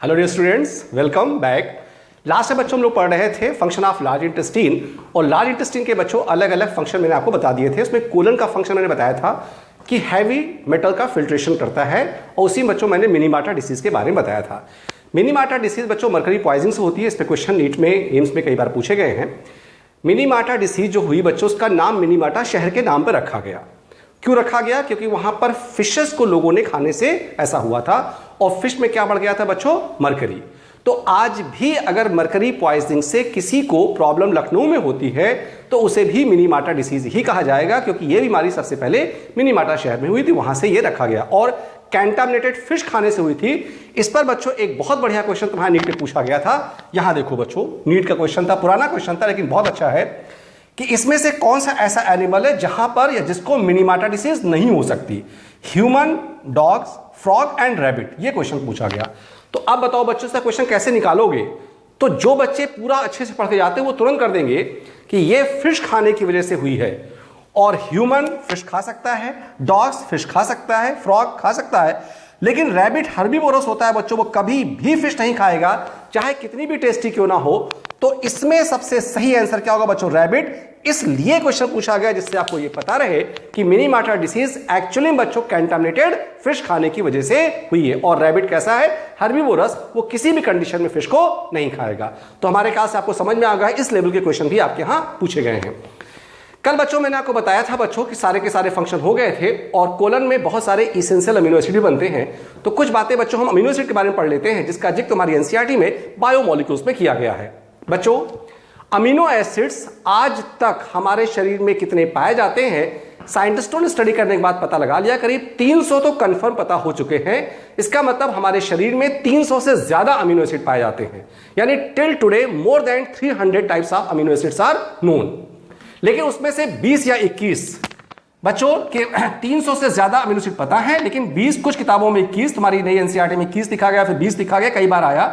Hello dear students, welcome back. Last में बच्चों हम लोग पढ़ रहे थे फंक्शन ऑफ लार्ज इंटेस्टीन, और लार्ज इंटेस्टीन के बच्चों अलग अलग फंक्शन मैंने आपको बता दिए थे। उसमें कोलन का फंक्शन मैंने बताया था कि हैवी मेटल का फिल्ट्रेशन करता है, और उसी बच्चों मैंने मिनीमाटा डिसीज के बारे में बताया था। मिनीमाटा डिसीज बच्चों मरकरी पॉइजनिंग से होती है। इस पर क्वेश्चन नीट में, एम्स में कई बार पूछे गए हैं। मिनीमाटा डिसीज जो हुई बच्चों, उसका नाम मिनीमाटा शहर के नाम पर रखा गया। क्यों रखा गया? क्योंकि वहां पर फिशेस को लोगों ने खाने से ऐसा हुआ था, और फिश में क्या बढ़ गया था बच्चों? मरकरी। तो आज भी अगर मरकरी पॉइजनिंग से किसी को प्रॉब्लम लखनऊ में होती है तो उसे भी मिनीमाटा डिसीज ही कहा जाएगा, क्योंकि यह बीमारी सबसे पहले मिनीमाटा शहर में हुई थी, वहां से यह रखा गया। और कंटामिनेटेड फिश खाने से हुई थी। इस पर बच्चों एक बहुत बढ़िया क्वेश्चन तुम्हारे नीट में पूछा गया था। यहां देखो बच्चों, नीट का क्वेश्चन था, पुराना क्वेश्चन था लेकिन बहुत अच्छा है, कि इसमें से कौन सा ऐसा एनिमल है जहां पर या जिसको मिनीमाटा डिसीज नहीं हो सकती? Human, dogs, frog and rabbit, ये क्वेश्चन पूछा गया। तो अब बताओ बच्चों, इसका क्वेश्चन कैसे निकालोगे? तो जो बच्चे पूरा अच्छे से पढ़ के जाते हैं वो तुरंत कर देंगे कि ये फिश खाने की वजह से हुई है, और ह्यूमन फिश खा सकता है, डॉग्स फिश खा सकता है, फ्रॉग खा सकता है, लेकिन रैबिट हर्बीवोरस होता है बच्चों, वो कभी भी फिश नहीं खाएगा, चाहे कितनी भी टेस्टी क्यों ना हो। तो इसमें सबसे सही आंसर क्या होगा बच्चों? रैबिट। इसलिए क्वेश्चन पूछा गया जिससे आपको ये पता रहे कि मिनीमाटा डिसीज एक्चुअली बच्चों कंटामिनेटेड फिश खाने की वजह से हुई है। और रैबिट कैसा है? हर्बीवोरस, वो किसी भी कंडीशन में फिश को नहीं खाएगा। तो हमारे ख्याल से आपको समझ में आ गया, इस लेवल के क्वेश्चन भी आपके यहां पूछे गए हैं। कल बच्चों मैंने आपको बताया था बच्चों कि सारे के सारे फंक्शन हो गए थे, और कोलन में बहुत सारे इसेंशियल अमीनो एसिड भी बनते हैं। तो कुछ बातें बच्चों हम अमीनो एसिड के बारे में पढ़ लेते हैं, जिसका जिक्र हमारी एनसीईआरटी में बायोमोलिक्यूल्स में किया गया है। बच्चों, अमीनो एसिड्स आज तक हमारे शरीर में कितने पाए जाते हैं, साइंटिस्टों ने स्टडी करने के बाद पता लगा लिया, करीब 300 तो कंफर्म पता हो चुके हैं। इसका मतलब हमारे शरीर में 300 से ज्यादा अमीनो एसिड पाए जाते हैं, यानी till today more than 300 types of amino acids are known. लेकिन उसमें से 20 या 21 बच्चों के 300 से ज्यादा अमीनो एसिड पता है, लेकिन 20 कुछ किताबों में 21, तुम्हारी नई एनसीईआरटी में 21 लिखा गया, फिर 20 लिखा गया, कई बार आया।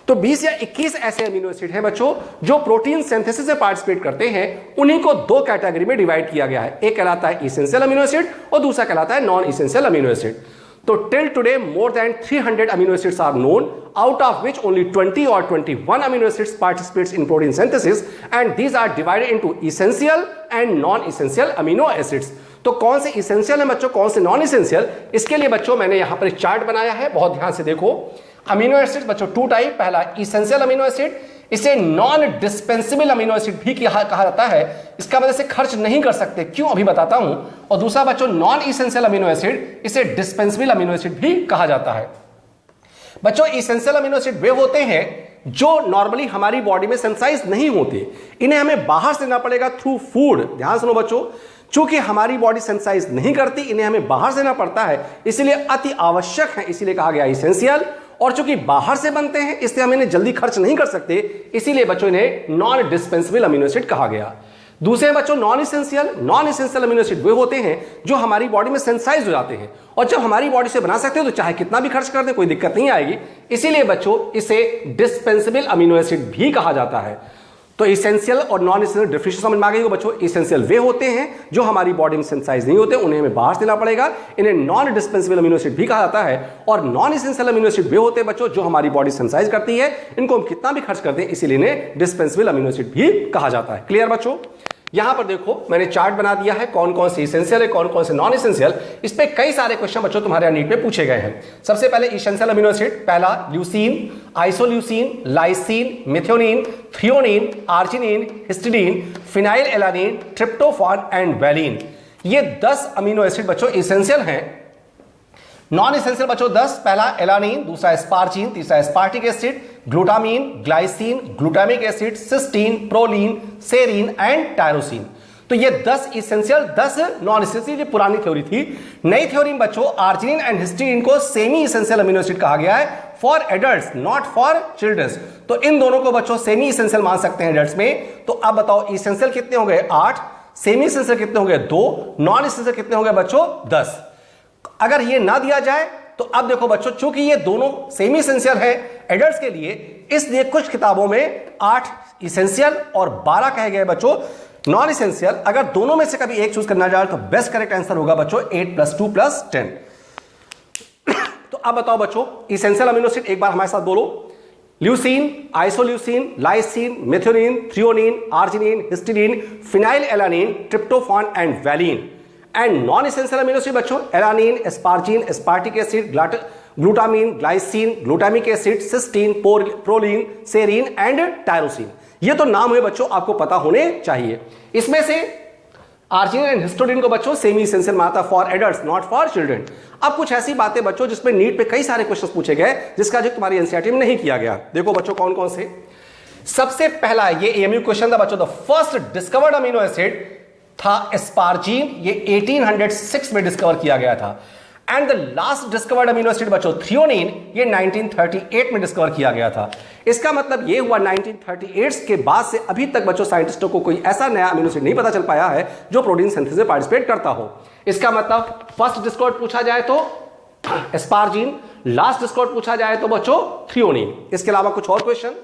तो 20 या 21 ऐसे अमीनो एसिड हैं बच्चों जो प्रोटीन सिंथेसिस में पार्टिसिपेट करते हैं। उन्हीं को दो कैटेगरी में डिवाइड किया गया है, एक कहलाता है इसेंशियल अमीनो एसिड और दूसरा कहलाता है नॉन इसेंशियल अमीनो एसिड। तो till today more than 300 amino acids are known, out of which only 20 or 21 amino acids participates in protein synthesis, and these are divided into essential and non-essential amino acids। तो कौन से essential है बच्चों, कौन से non essential? इसके लिए बच्चों मैंने यहां पर एक चार्ट बनाया है, बहुत ध्यान से देखो। अमीनो एसिड बच्चों टू टाइप, पहला इसेंशियल अमीनो एसिड, इसे नॉन डिस्पेंसेबल अमीनो एसिड भी कहा जाता है। इसका वजह से खर्च नहीं कर सकते, क्यों अभी बताता हूं। और दूसरा बच्चों नॉन इसेंशियल अमीनो एसिड, इसे डिस्पेंसेबल अमीनो एसिड भी कहा जाता है। बच्चों इसेंशियल अमीनो एसिड वे होते हैं जो नॉर्मली हमारी बॉडी में सिंथेसाइज नहीं होते, इन्हें हमें बाहर से लेना पड़ेगा थ्रू फूड। ध्यान सुनो बच्चों, चूंकि हमारी बॉडी सिंथेसाइज नहीं करती, इन्हें हमें बाहर से लेना पड़ता है, इसलिए अति आवश्यक है, इसीलिए कहा गया इसेंशियल। और चूंकि बाहर से बनते हैं इसलिए हम इन्हें जल्दी खर्च नहीं कर सकते, इसीलिए बच्चों इन्हें नॉन डिस्पेंसेबल अमीनो एसिड कहा गया। दूसरे बच्चों non essential. Non essential amino acid वे होते हैं जो हमारी बॉडी में सिंथेसाइज हो जाते हैं, और जब हमारी बॉडी से बना सकते हैं तो चाहे कितना भी खर्च कर दे कोई दिक्कत नहीं आएगी, इसीलिए बच्चों इसे डिस्पेंसेबल अमीनो एसिड भी कहा जाता है। तो इसेंशियल और नॉन इसेंशियल डिफरेंशिएशन समझ में आ गई हो बच्चों। इसेंशियल वे होते हैं जो हमारी बॉडी में सिंथेसाइज नहीं होते, उन्हें हमें बाहर से लेना पड़ेगा, इन्हें नॉन डिस्पेंसेबल अमीनो एसिड भी कहा जाता है। और नॉन इसेंशियल अमीनो एसिड वे होते हैं बच्चों जो हमारी बॉडी सिंथेसाइज करती है, इनको हम कितना भी खर्च करते हैं, इसीलिए इन्हें डिस्पेंसेबल अमीनो एसिड भी कहा जाता है। क्लियर बच्चों? यहां पर देखो मैंने चार्ट बना दिया है, कौन कौन से इसेंशियल है, कौन कौन से नॉन इसेंशियल। इस पे कई सारे क्वेश्चन बच्चों तुम्हारे नीट में पूछे गए हैं। सबसे पहले इसेंशियल अमीनो एसिड, पहला leucine, isoleucine, lysine, methionine, threonine, arginine, histidine, phenyl alanine, tryptophan and valine. ये 10 अमीनो एसिड बच्चों इसेंशियल हैं। नॉन इसेंशियल बच्चों 10, पहला एलानिन, दूसरा स्पार्जिन, तीसरा aspartic acid, glutamine, glycine, glutamic acid, cysteine, proline, serine and tyrosine. तो ये 10 इसेंशियल, 10 नॉन इसेंशियल। ये पुरानी थ्योरी थी। नई थ्योरी में बच्चों आर्जिनिन एंड हिस्टिडीन को सेमी इसेंशियल अमीनो एसिड कहा गया है, for adults not for childrens. तो इन दोनों को बच्चों सेमी इसेंशियल मान सकते हैं एडल्ट्स में। तो अब बताओ इसेंशियल कितने हो गए? 8, सेमी इसेंशियल कितने हो गए? 2, नॉन इसेंशियल कितने हो गए बच्चों? 10। अगर ये ना दिया जाए तो अब देखो बच्चों, चूंकि ये दोनों सेमी इसेंशियल है एडल्ट्स के लिए, इसलिए कुछ किताबों में 8 इसेंशियल और 12 कहे गए बच्चों नॉन इसेंशियल। अगर दोनों में से कभी एक चूज करना जाए तो बेस्ट करेक्ट आंसर होगा बच्चों 8 + 2 + 10। तो अब बताओ बच्चों, इसेंशियल अमीनो एसिड एक बार हमारे साथ बोलो। Leucine, isoleucine, lysine, methionine, threonine, arginine, histidine, phenyl alanine, tryptophan and valine. And non essential amino acid बच्चों, alanine, asparagine, aspartic acid, glutamine, glycine, glutamic acid, cysteine, proline, serine and tyrosine. ये तो नाम हुए बच्चों, आपको पता होने चाहिए। इसमें से आर्जिनिन एंड हिस्टोडिन को बच्चों सेमी इसेंशियल माना for adults, not for children. अब कुछ ऐसी बातें बच्चों जिसमें नीट पे कई सारे क्वेश्चंस पूछे गए, जिसका जो तुम्हारी एनसीईआरटी में नहीं किया गया। देखो बच्चों कौन कौन से। सबसे पहला ये एएमयू क्वेश्चन था बच्चों, the first discovered amino acid था एस्पार्जिन, ये 1806 में डिस्कवर किया गया था। And the last discovered amino acid बच्चों थ्रियोनिन, ये 1938 में डिस्कवर किया गया था। इसका मतलब ये हुआ 1938 के बाद से अभी तक बच्चों साइंटिस्टों को कोई ऐसा नया अमीनो एसिड नहीं पता चल पाया है जो प्रोटीन सिंथेसिस में पार्टिसिपेट करता हो। इसका मतलब फर्स्ट डिस्कवर्ड पूछा जाए तो एस्पार्जिन, लास्ट डिस्कवर्ड पूछा जाए तो बच्चों थ्रियोनिन। इसके अलावा कुछ और क्वेश्चन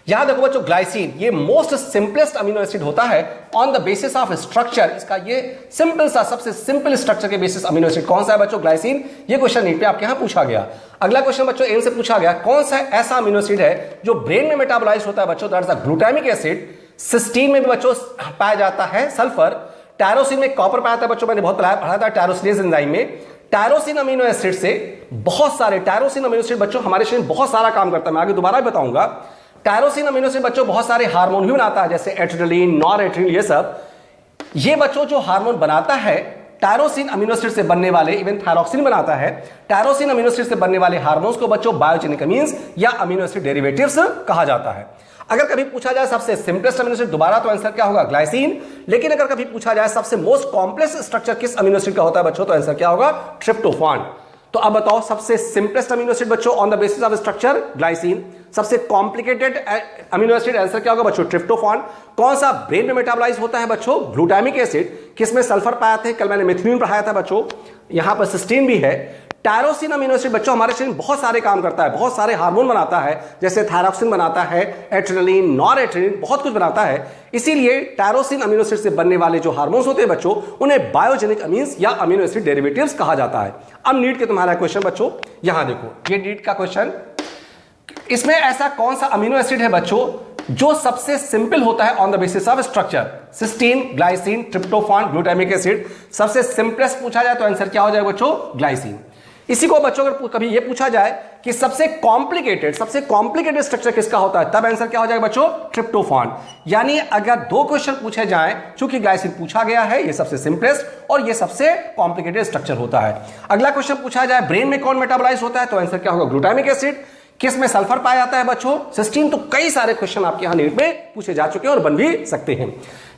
यहां देखो बच्चों, ग्लाइसिन ये मोस्ट सिंपलेस्ट अमीनो एसिड होता है on the basis of structure. इसका ये सिंपल सा सबसे सिंपल स्ट्रक्चर के बेसिस अमीनो एसिड कौन सा है बच्चों, ग्लाइसिन। ये क्वेश्चन नीट पे आपके यहां पूछा गया। अगला क्वेश्चन बच्चों एम से पूछा गया, कौन सा ऐसा अमीनो एसिड है जो ब्रेन में मेटाबोलाइज होता है बच्चों, that is the glutamic acid. Cysteine में भी बच्चों पाया जाता है सल्फर। टायरोसिन में कॉपर पाया था बच्चों, मैंने बहुत पढ़ा था टायरोसिनेज एंजाइम में। टायरोसिन अमीनो एसिड से बहुत सारे टायरोसिन अमीनो एसिड बच्चों हमारे शरीर में बहुत सारा काम करता है, मैं आगे दोबारा भी बताऊंगा। टायरोसिन अमीनो एसिड बच्चों बहुत सारे हार्मोन भी बनाता है, जैसे एड्रेनलिन, नॉरएड्रेनलिन, ये सब। ये बच्चों जो हार्मोन बनाता है टायरोसिन अमीनो एसिड से बनने वाले, इवन थायरॉक्सिन बनाता है, टायरोसिन अमीनो एसिड से बनने वाले हार्मोन्स को बच्चों बायोजेनिक अमीन्स या अमीनो एसिड डेरिवेटिव्स कहा जाता है। अगर कभी पूछा जाए सबसे सिंपलेस्ट अमीनो एसिड, दोबारा तो आंसर क्या होगा, ग्लाइसिन। लेकिन अगर कभी पूछा जाए सबसे मोस्ट कॉम्प्लेक्स स्ट्रक्चर किस अमीनो एसिड का होता है बच्चों, तो आंसर क्या होगा, ट्रिप्टोफान। तो अब बताओ सबसे सिंपलेस्ट अमीनो एसिड बच्चों on the basis of structure glycine. सबसे कॉम्प्लिकेटेड अमीनो एसिड आंसर क्या होगा बच्चों, ट्रिप्टोफान। कौन सा ब्रेन में मेटाबोलाइज होता है बच्चों, ग्लूटामिक एसिड। किसमें सल्फर पाया थे, कल मैंने मेथियोनिन पढ़ाया था बच्चों, यहां पर सिस्टीन भी है। टायरोसिन अमीनो एसिड बच्चों हमारे शरीर में बहुत सारे काम करता है, बहुत सारे हार्मोन बनाता है, जैसे थायरॉक्सिन बनाता है, एड्रेनलिन, नॉरएड्रेनलिन, बहुत कुछ बनाता है। इसीलिए टायरोसिन अमीनो एसिड से बनने वाले जो हार्मोन्स होते हैं बच्चों, उन्हें बायोजेनिक अमीन्स या अमीनो एसिड डेरिवेटिव्स कहा जाता है। अब नीट के तुम्हारा क्वेश्चन बच्चों, यहां देखो ये नीट का क्वेश्चन। इसमें ऐसा कौन सा अमीनो एसिड है बच्चों जो सबसे सिंपल होता है on the basis of structure, cysteine, glycine, tryptophan, glutamic acid. सबसे सिंपलेस्ट पूछा जाए तो आंसर क्या हो जाएगा बच्चों, ग्लाइसिन। इसी को बच्चों अगर कभी ये पूछा जाए कि सबसे कॉम्प्लिकेटेड स्ट्रक्चर किसका होता है, तब आंसर क्या हो जाएगा बच्चों, ट्रिप्टोफान। यानी अगर दो क्वेश्चन पूछे जाएं, चूंकि ग्लाइसिन पूछा गया है, ये सबसे सिंपलेस्ट और ये सबसे कॉम्प्लिकेटेड स्ट्रक्चर होता है। अगला क्वेश्चन पूछा जाए ब्रेन में कौन मेटाबोलाइज होता है, तो आंसर क्या होगा, ग्लूटामिक एसिड। किस में सल्फर पाया जाता है बच्चों, सिस्टीन। तो कई सारे क्वेश्चन आपके यहां नीट में पूछे जा चुके हैं और बन भी सकते हैं।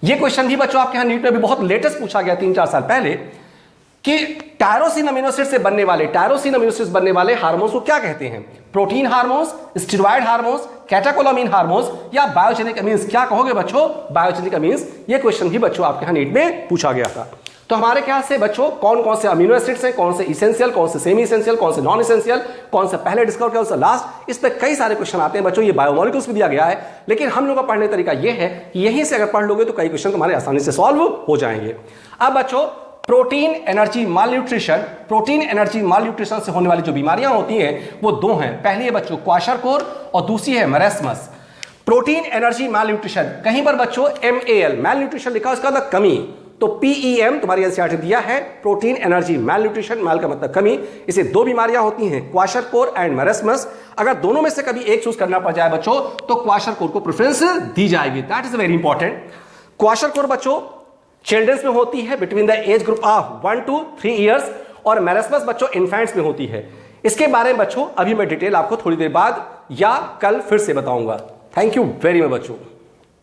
ये क्वेश्चन भी बच्चों आपके यहां नीट में भी बहुत लेटेस्ट पूछा गया 3-4 साल पहले कि टायरोसिन अमीनो एसिड से बनने वाले हार्मोन्स को क्या कहते हैं, protein hormones, steroid hormones, catecholamine hormones या बायोजेनिक अमीन्स। क्या कहोगे बच्चों, बायोजेनिक अमीन्स। ये क्वेश्चन भी बच्चों आपके यहां नीट में पूछा गया था। तो हमारे ख्याल से बच्चों कौन कौन से अमीनो एसिड्स हैं, कौन से इसेंशियल, कौन से सेमी इसेंशियल, कौन से नॉन इसेंशियल, कौन से पहले डिस्कवर, कौन सा लास्ट, इस पे कई सारे क्वेश्चन आते हैं बच्चों। ये बायोमोलिक्यूल्स में दिया गया है, लेकिन हम लोगों का पढ़ने का तरीका ये है कि यहीं से अगर पढ़ लोगे तो कई क्वेश्चन तुम्हारे आसानी से सॉल्व हो जाएंगे। अब बच्चों प्रोटीन एनर्जी मालन्यूट्रिशन से होने वाली जो बीमारियां होती हैं वो दो हैं। पहली है बच्चों क्वाशरकोर और दूसरी है मरेस्मस। प्रोटीन एनर्जी मालन्यूट्रिशन, कहीं पर बच्चों MAL मालन्यूट्रिशन लिखा, उसका मतलब कमी, तो PEM तुम्हारी एनसीईआरटी दिया है, प्रोटीन एनर्जी मालन्यूट्रिशन, माल का मतलब कमी। इसे दो बीमारियां होती हैं, क्वाशरकोर एंड मरेस्मस। अगर दोनों में से कभी एक चूज करना पड़ जाए बच्चों तो क्वाशरकोर को प्रेफरेंस दी जाएगी, दैट इज वेरी इंपॉर्टेंट। क्वाशरकोर बच्चों चिल्ड्रंस में होती है between the age group of 1 to 3 years, और मैरेस्मस बच्चों इन्फेंट्स में होती है। इसके बारे में बच्चों अभी मैं डिटेल आपको थोड़ी देर बाद या कल फिर से बताऊंगा। थैंक यू वेरी मच बच्चों।